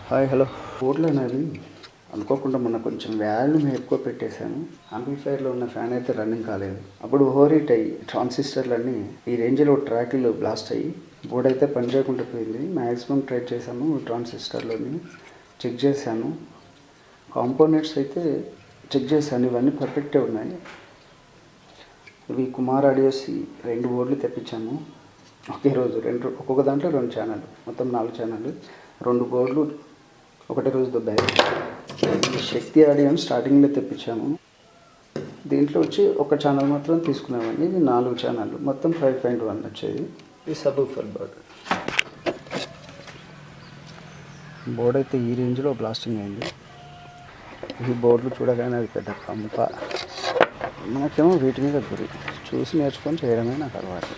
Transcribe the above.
Hi hello. బోర్డులు అనేది అనుకోకుండా మొన్న కొంచెం వాల్యూమ్ ఎక్కువ పెట్టేశాను. యాంప్లిఫైర్లో ఉన్న ఫ్యాన్ అయితే రన్నింగ్ కాలేదు. అప్పుడు ఓవర్ హీట్ అయ్యి ట్రాన్సిస్టర్లన్నీ ఈ రేంజ్లో ట్రాక్లో బ్లాస్ట్ అయ్యి బోర్డు అయితే పనిచేయకుండా పోయింది. మ్యాక్సిమం ట్రై చేశాను, ట్రాన్సిస్టర్లోని చెక్ చేశాను, కాంపోనెంట్స్ అయితే చెక్ చేశాను, ఇవన్నీ పర్ఫెక్టే ఉన్నాయి. ఇవి కుమార్ ఆడియోసి 2 బోర్డులు తెప్పించాము ఒకే రోజు. ఒక్కొక్క దాంట్లో 2 ఛానళ్ళు, మొత్తం 4 ఛానళ్ళు, 2 బోర్డులు ఒకటే రోజు దొబ్బాయి. శక్తి ఆడియో స్టార్టింగ్లో తెప్పించాము. దీంట్లో వచ్చి ఒక ఛానల్ మాత్రం తీసుకున్నామండి. ఇది 4 ఛానళ్ళు, మొత్తం 5.1 వచ్చేది. ఇది సబూఫర్ బోర్డు. బోర్డు అయితే ఈ రేంజ్లో బ్లాస్టింగ్ అయింది. ఈ బోర్డులు చూడగానే అది పెద్ద కంప. మనకేమో వీటి మీద గురి, చూసి నేర్చుకొని చేయడమే నాకు అలవాటు.